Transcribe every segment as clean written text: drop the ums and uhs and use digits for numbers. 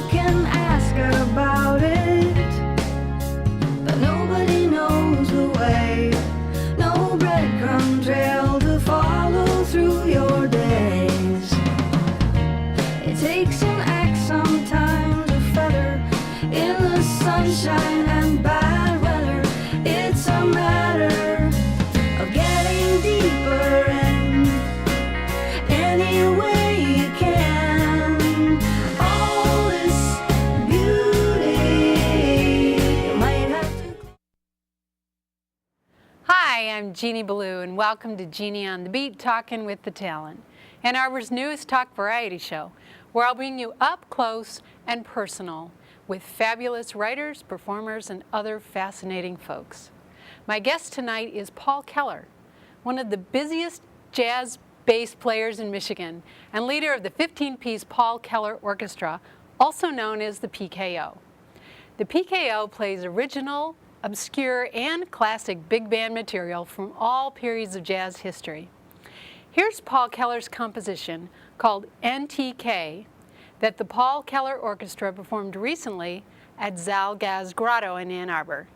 You can ask about it, but nobody knows the way. No breadcrumb trail to follow through your days. It takes an axe sometimes, a feather in the sunshine and bad weather. It's a matter of getting deeper in any way you can. All this beauty you might have to. Hi, I'm Jeannie Ballou, and welcome to Jeannie on the Beat, Talking with the Talent, Ann Arbor's newest talk variety show, where I'll bring you up close and personal with fabulous writers, performers, and other fascinating folks. My guest tonight is Paul Keller, one of the busiest jazz bass players in Michigan and leader of the 15-piece Paul Keller Orchestra, also known as the PKO. The PKO plays original, obscure, and classic big band material from all periods of jazz history. Here's Paul Keller's composition called NTK that the Paul Keller Orchestra performed recently at Zalgaz Grotto in Ann Arbor.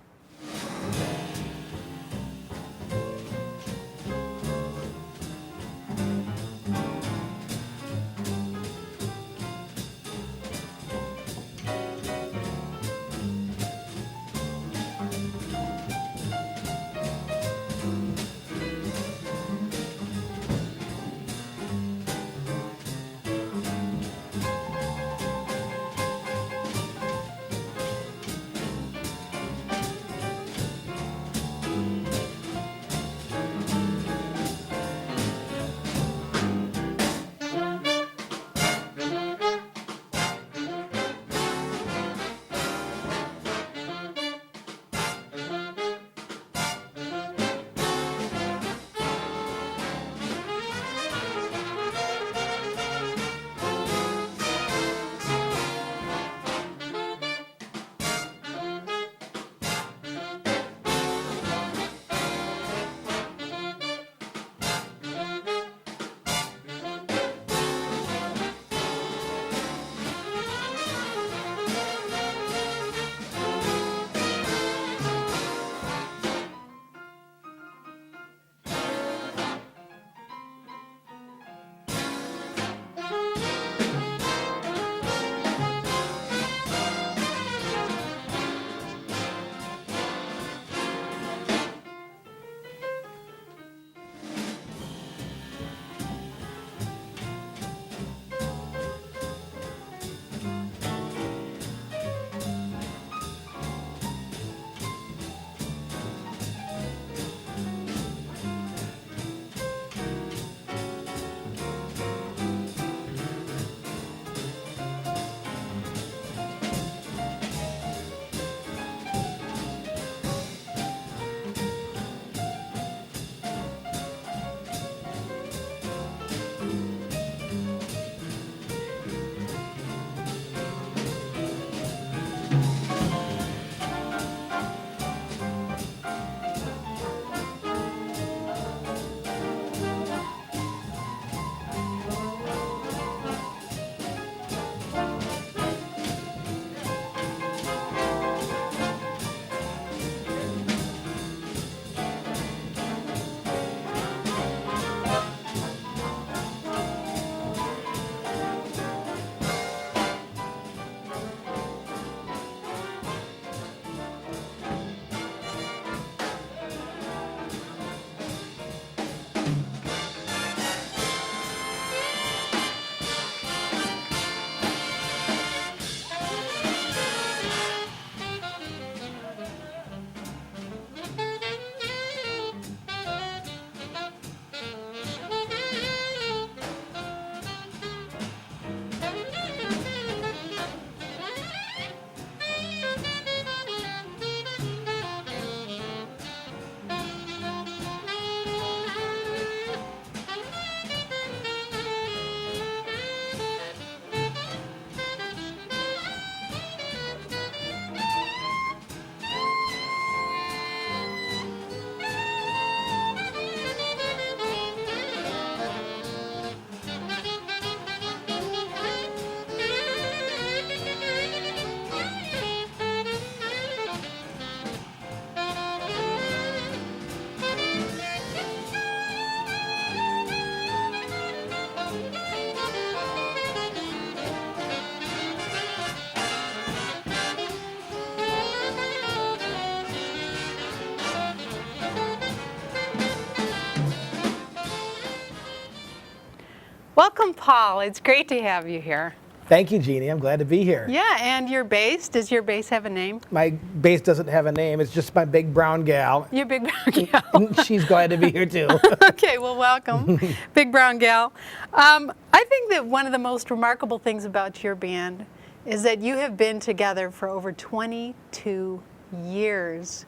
Welcome, Paul. It's great to have you here. Thank you, Jeannie. I'm glad to be here. Yeah, and your bass, does your bass have a name? My bass doesn't have a name. It's just my big brown gal. Your big brown gal. And she's glad to be here, too. Okay, well, welcome, big brown gal. I think that one of the most remarkable things about your band is that you have been together for over 22 years.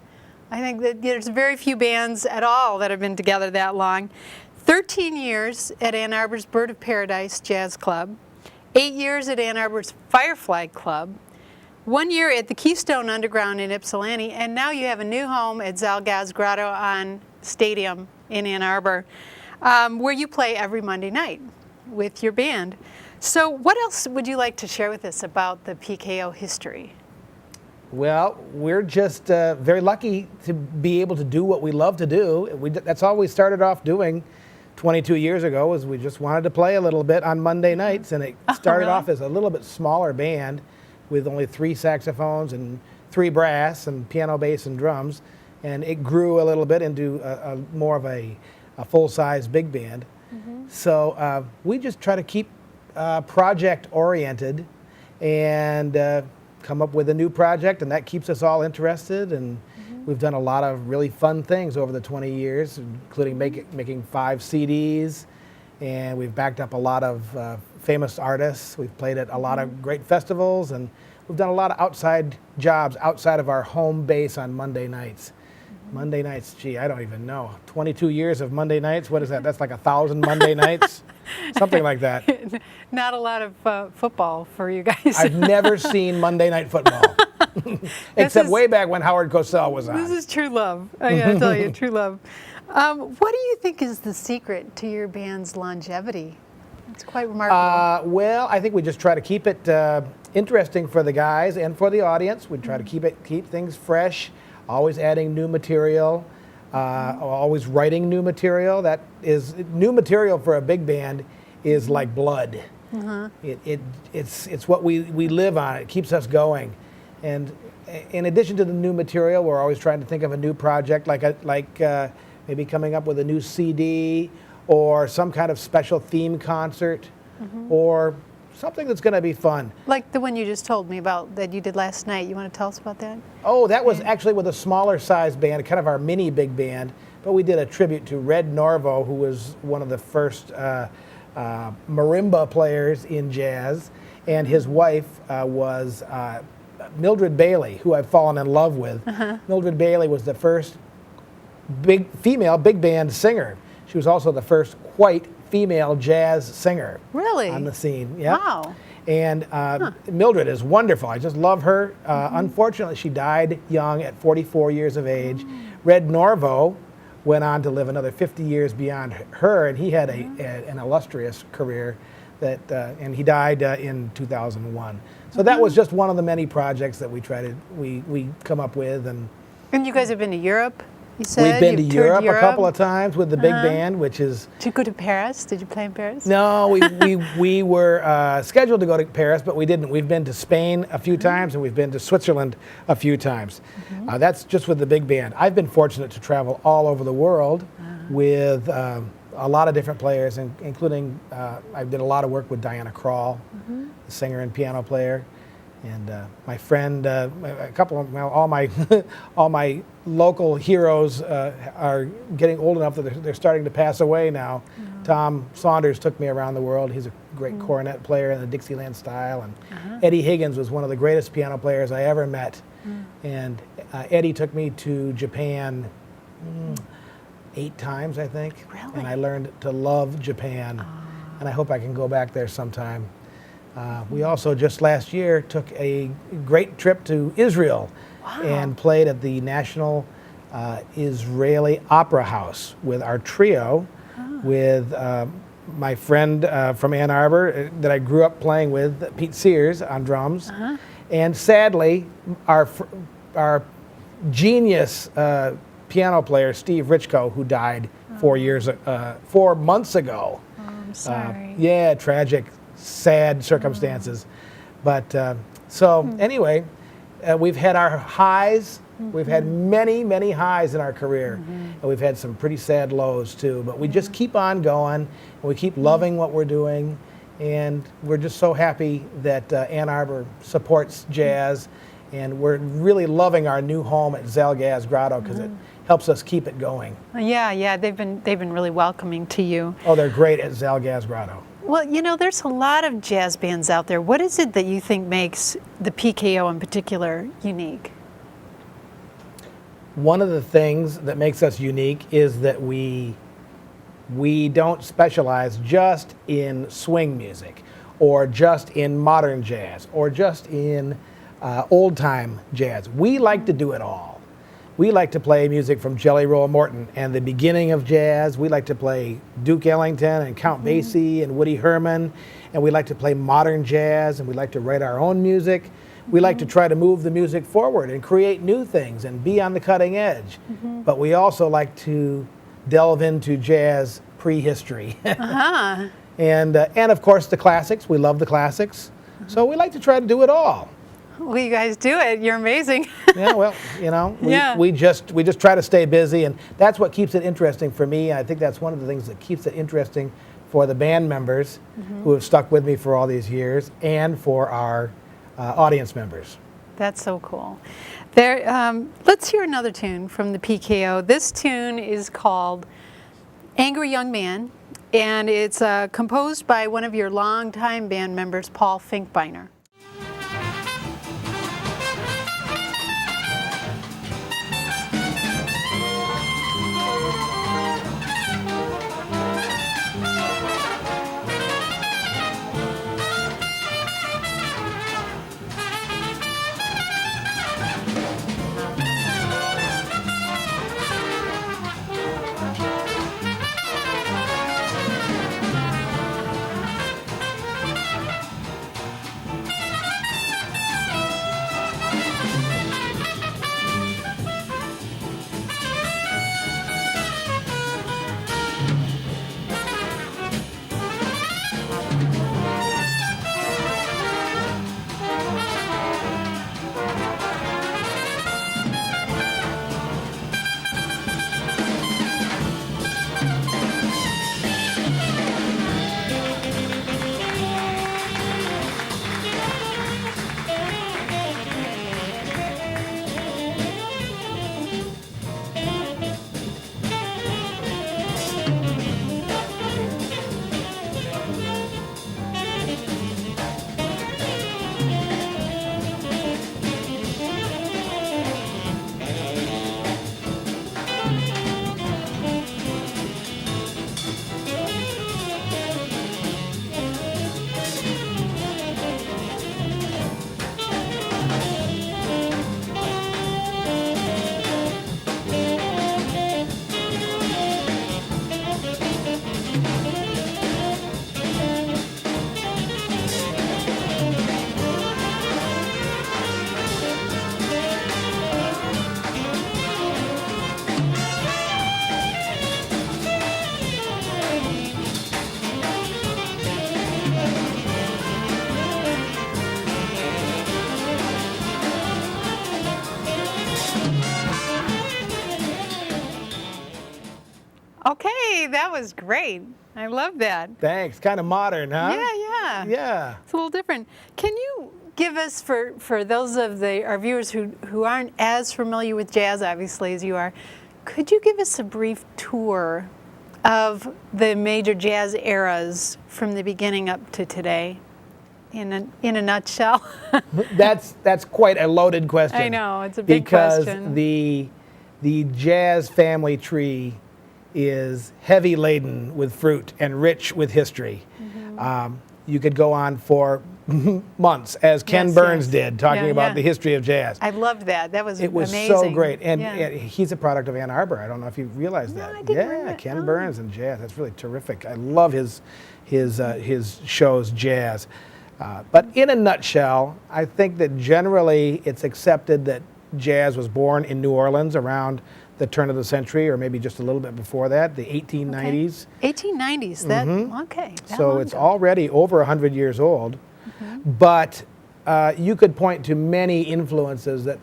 I think that there's very few bands at all that have been together that long. 13 years at Ann Arbor's Bird of Paradise Jazz Club, 8 years at Ann Arbor's Firefly Club, 1 year at the Keystone Underground in Ypsilanti, and now you have a new home at Zalgaz Grotto on Stadium in Ann Arbor, where you play every Monday night with your band. So what else would you like to share with us about the PKO history? Well, we're just very lucky to be able to do what we love to do. That's all we started off doing 22 years ago, is we just wanted to play a little bit on Monday nights, and it started off as a little bit smaller band with only 3 saxophones and 3 brass and piano, bass, and drums, and it grew a little bit into a more of a full-size big band. So we just try to keep project-oriented and come up with a new project, and that keeps us all interested. And we've done a lot of really fun things over the 20 years, including making 5 CDs, and we've backed up a lot of famous artists. We've played at a lot of great festivals, and we've done a lot of outside jobs outside of our home base on Monday nights. Monday nights, gee, I don't even know. 22 years of Monday nights, what is that? That's like 1,000 Monday nights? Something like that. Not a lot of football for you guys. I've never seen Monday Night Football, except way back when Howard Cosell was on. This is true love. I gotta tell you, true love. What do you think is the secret to your band's longevity? It's quite remarkable. Well, I think we just try to keep it interesting for the guys and for the audience. We try to keep things fresh, always adding new material, always writing new material. That is, new material for a big band is like blood. It's what we live on. It keeps us going. And in addition to the new material, we're always trying to think of a new project, like maybe coming up with a new CD or some kind of special theme concert or something that's going to be fun. Like the one you just told me about that you did last night. You want to tell us about that? Oh, that was actually with a smaller size band, kind of our mini big band, but we did a tribute to Red Norvo, who was one of the first marimba players in jazz, and his wife was Mildred Bailey, who I've fallen in love with. Mildred Bailey was the first female big band singer. She was also the first white female jazz singer. Really? On the scene. Yeah. Wow. And Mildred is wonderful. I just love her. Unfortunately, she died young at 44 years of age. Red Norvo went on to live another 50 years beyond her, and he had an illustrious career. And he died in 2001. So that was just one of the many projects that we come up with. And you guys have been to Europe, you said? We've been to Europe a couple of times with the big band, which is... Did you go to Paris? Did you play in Paris? No, we were scheduled to go to Paris, but we didn't. We've been to Spain a few times, and we've been to Switzerland a few times. That's just with the big band. I've been fortunate to travel all over the world with a lot of different players, including I did a lot of work with Diana Krall, the singer and piano player. And my friend, all my local heroes are getting old enough that they're starting to pass away now. Tom Saunders took me around the world. He's a great cornet player in the Dixieland style. And Eddie Higgins was one of the greatest piano players I ever met. And Eddie took me to Japan 8 times, I think. Really? And I learned to love Japan. And I hope I can go back there sometime. We also just last year took a great trip to Israel and played at the National Israeli Opera House with our trio, with my friend from Ann Arbor that I grew up playing with, Pete Sears, on drums. And sadly, our genius piano player, Steve Richko, who died 4 months ago. I'm sorry. Yeah, tragic, sad circumstances. But so anyway, we've had our highs We've had many, many highs in our career, and we've had some pretty sad lows too. But we just keep on going, and we keep loving what we're doing, and we're just so happy that Ann Arbor supports jazz, and we're really loving our new home at Zalgaz Grotto because it helps us keep it going. Yeah, they've been really welcoming to you. Oh, they're great at Zalgaz Grotto. Well, you know, there's a lot of jazz bands out there. What is it that you think makes the PKO in particular unique? One of the things that makes us unique is that we don't specialize just in swing music or just in modern jazz or just in old time jazz. We like to do it all. We like to play music from Jelly Roll Morton and the beginning of jazz. We like to play Duke Ellington and Count Basie and Woody Herman, and we like to play modern jazz, and we like to write our own music. We like to try to move the music forward and create new things and be on the cutting edge. But we also like to delve into jazz prehistory. And of course the classics. We love the classics. So we like to try to do it all. Well, you guys do it. You're amazing. Yeah, well, you know, we just try to stay busy, and that's what keeps it interesting for me. I think that's one of the things that keeps it interesting for the band members who have stuck with me for all these years, and for our audience members. That's so cool. Let's hear another tune from the PKO. This tune is called Angry Young Man, and it's composed by one of your longtime band members, Paul Finkbeiner. Okay, that was great. I love that. Thanks. Kind of modern, huh? Yeah. Yeah. It's a little different. Can you give us, for those of our viewers who aren't as familiar with jazz, obviously, as you are, could you give us a brief tour of the major jazz eras from the beginning up to today, in a nutshell? That's quite a loaded question. I know, it's a big question. Because the jazz family tree is heavy laden with fruit and rich with history. You could go on for months, as Ken Burns did, talking about the history of jazz. I loved that. That was amazing. It was so great. And he's a product of Ann Arbor. I don't know if you realize that. I didn't Ken Burns and jazz. That's really terrific. I love his shows, jazz. But in a nutshell, I think that generally it's accepted that jazz was born in New Orleans around the turn of the century, or maybe just a little bit before that, the 1890s. 1890s, okay. So it's already over 100 years old. But you could point to many influences that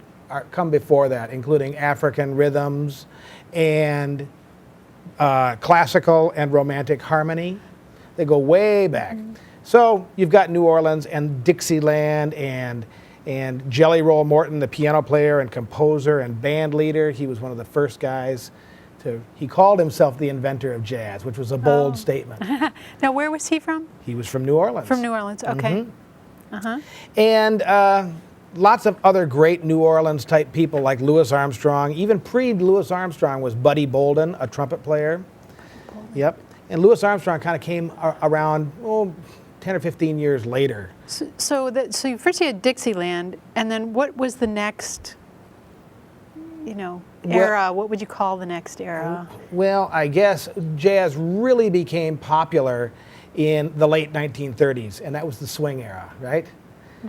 come before that, including African rhythms and classical and romantic harmony. They go way back. So you've got New Orleans and Dixieland and Jelly Roll Morton, the piano player and composer and band leader. He was one of the first guys he called himself the inventor of jazz, which was a bold statement. Now, where was he from? He was from New Orleans. From New Orleans, okay. And lots of other great New Orleans type people like Louis Armstrong. Even pre-Louis Armstrong was Buddy Bolden, a trumpet player. Yep. And Louis Armstrong kind of came around 10 or 15 years later. So first you had Dixieland, and then what was the next, era? What would you call the next era? Well, I guess jazz really became popular in the late 1930s, and that was the swing era, right?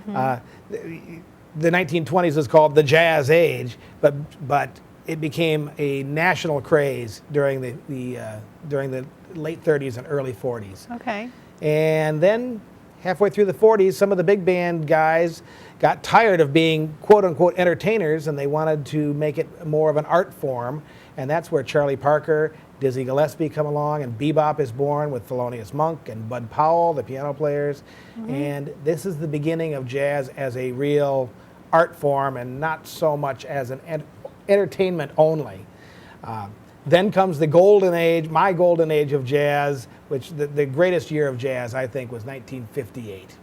The 1920s is called the Jazz Age, but it became a national craze during the late 30s and early 40s. Okay. And then halfway through the 40s, some of the big band guys got tired of being quote-unquote entertainers, and they wanted to make it more of an art form. And that's where Charlie Parker, Dizzy Gillespie come along, and bebop is born with Thelonious Monk and Bud Powell, the piano players. And this is the beginning of jazz as a real art form and not so much as an entertainment only. Then comes the golden age, my golden age of jazz, which the greatest year of jazz, I think, was 1958.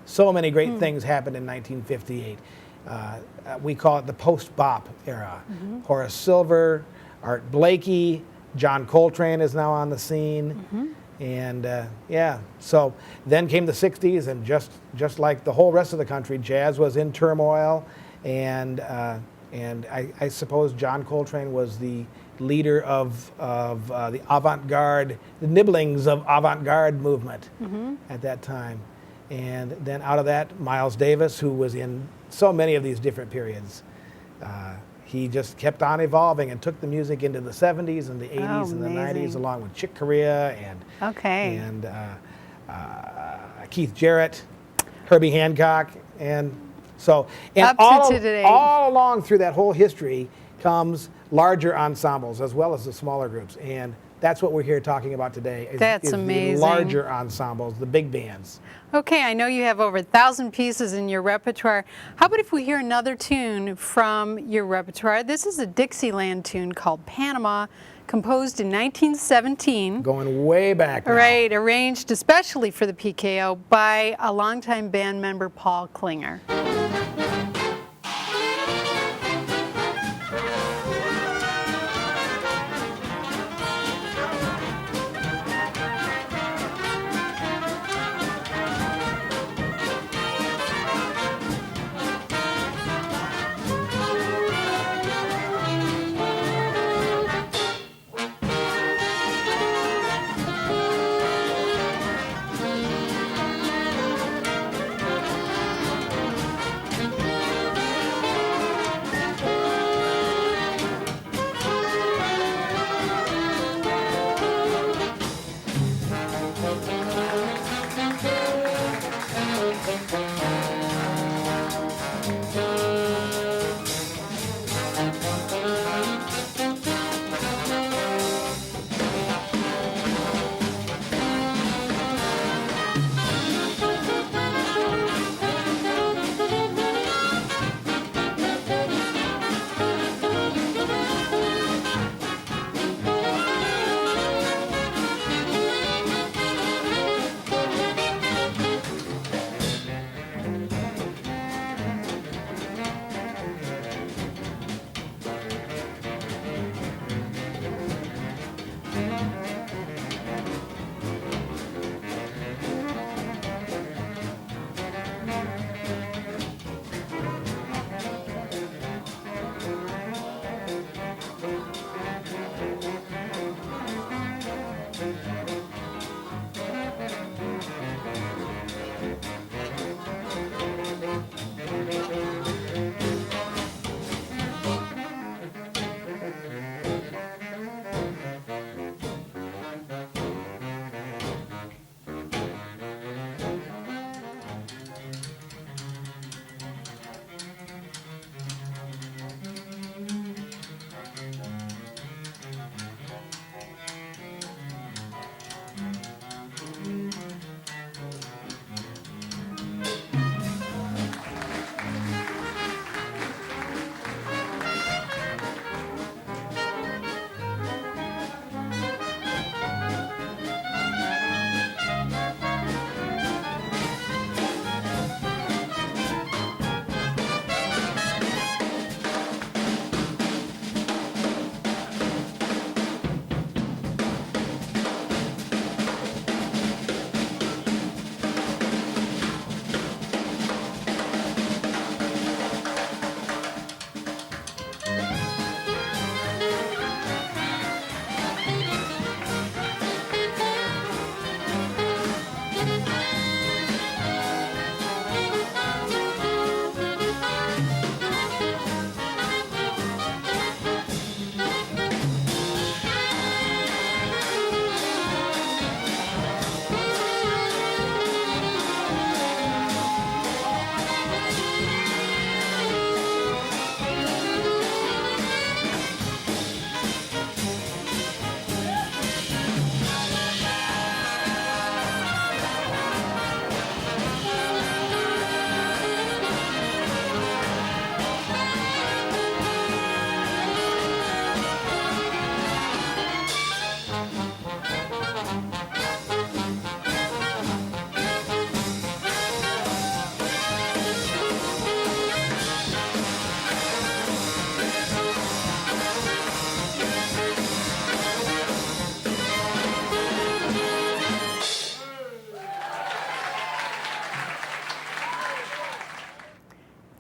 So many great things happened in 1958. We call it the post-bop era. Horace Silver, Art Blakey, John Coltrane is now on the scene. And so then came the 60s, and just like the whole rest of the country, jazz was in turmoil. And I suppose John Coltrane was the leader of the avant-garde, the nibblings of avant-garde movement at that time. And then out of that, Miles Davis, who was in so many of these different periods, he just kept on evolving and took the music into the 70s and the 80s and the 90s, along with Chick Corea and Keith Jarrett, Herbie Hancock, and all along through that whole history comes larger ensembles as well as the smaller groups, and that's what we're here talking about today. That's amazing. The larger ensembles, the big bands. Okay, I know you have over 1,000 pieces in your repertoire. How about if we hear another tune from your repertoire? This is a Dixieland tune called Panama, composed in 1917. Going way back now. Right, arranged especially for the PKO by a longtime band member, Paul Klinger.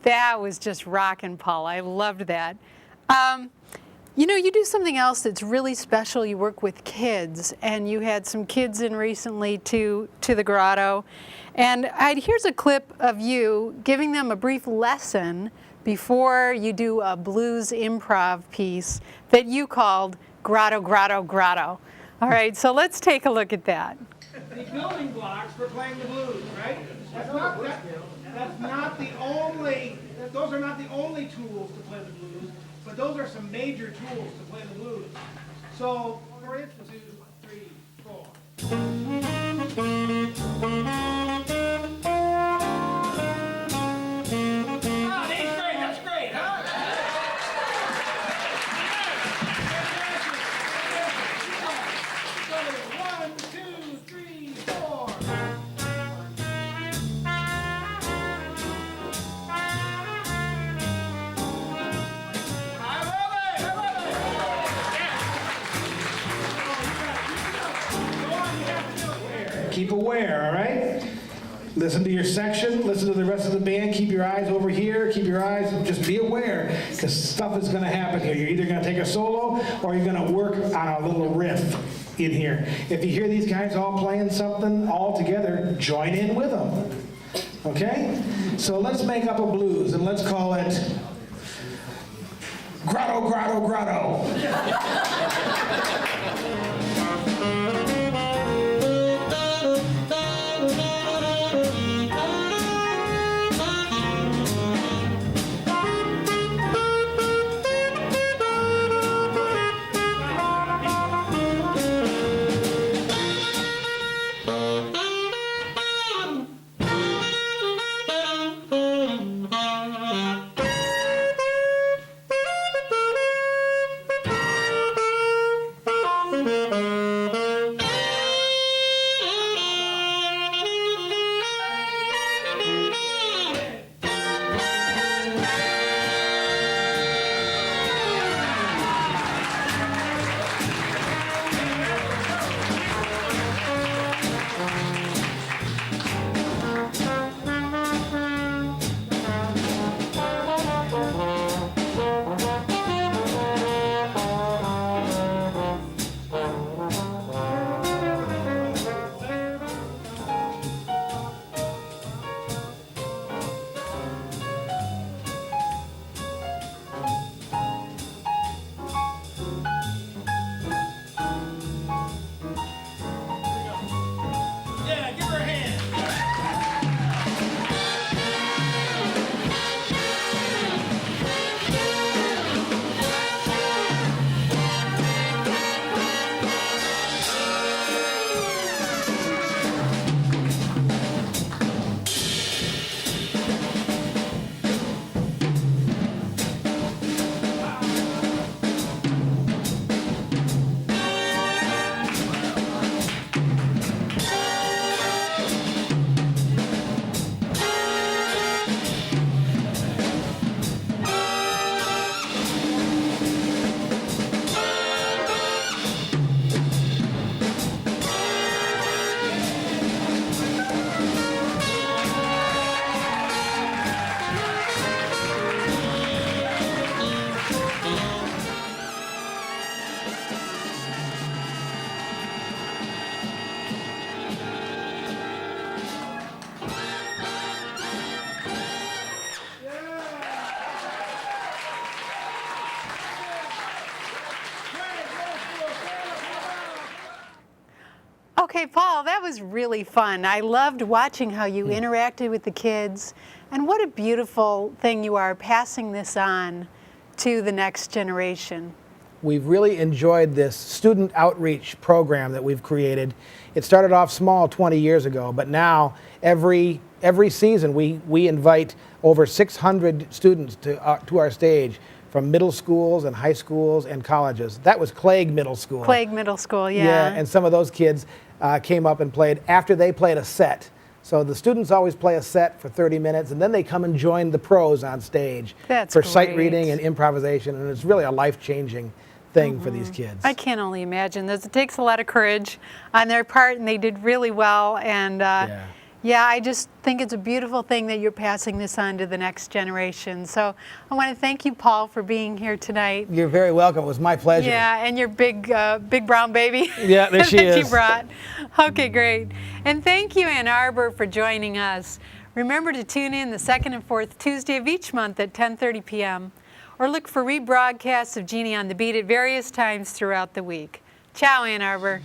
That was just rockin', Paul. I loved that. You know, you do something else that's really special. You work with kids, and you had some kids in recently to the grotto. And here's a clip of you giving them a brief lesson before you do a blues improv piece that you called Grotto, Grotto, Grotto. All right, so let's take a look at that. The building blocks for playing the blues, right? That's not the only, those are not the only tools to play the blues, but those are some major tools to play the blues. So, for instance, 2, 3, 4. Oh, that's great, that's great, huh? So, 1, 2, 3, 4. Keep aware, all right? Listen to your section, listen to the rest of the band, keep your eyes over here, keep your eyes, just be aware, because stuff is gonna happen here. You're either gonna take a solo, or you're gonna work on a little riff in here. If you hear these guys all playing something all together, join in with them, okay? So let's make up a blues, and let's call it Grotto, Grotto, Grotto. Okay, Paul, that was really fun. I loved watching how you interacted with the kids, and what a beautiful thing you are passing this on to the next generation. We've really enjoyed this student outreach program that we've created. It started off small 20 years ago, but now every season we invite over 600 students to our stage from middle schools and high schools and colleges. That was Clegg Middle School. Clegg Middle School, yeah. Yeah, and some of those kids came up and played after they played a set. So the students always play a set for 30 minutes, and then they come and join the pros on stage for sight reading and improvisation, and it's really a life-changing thing for these kids. I can only imagine. It takes a lot of courage on their part, and they did really well. And Yeah, I just think it's a beautiful thing that you're passing this on to the next generation. So I want to thank you, Paul, for being here tonight. You're very welcome. It was my pleasure. Yeah, and your big brown baby. Yeah, there she that is. you brought. Okay, great. And thank you, Ann Arbor, for joining us. Remember to tune in the second and fourth Tuesday of each month at 10:30 p.m. or look for rebroadcasts of Jeannie on the Beat at various times throughout the week. Ciao, Ann Arbor.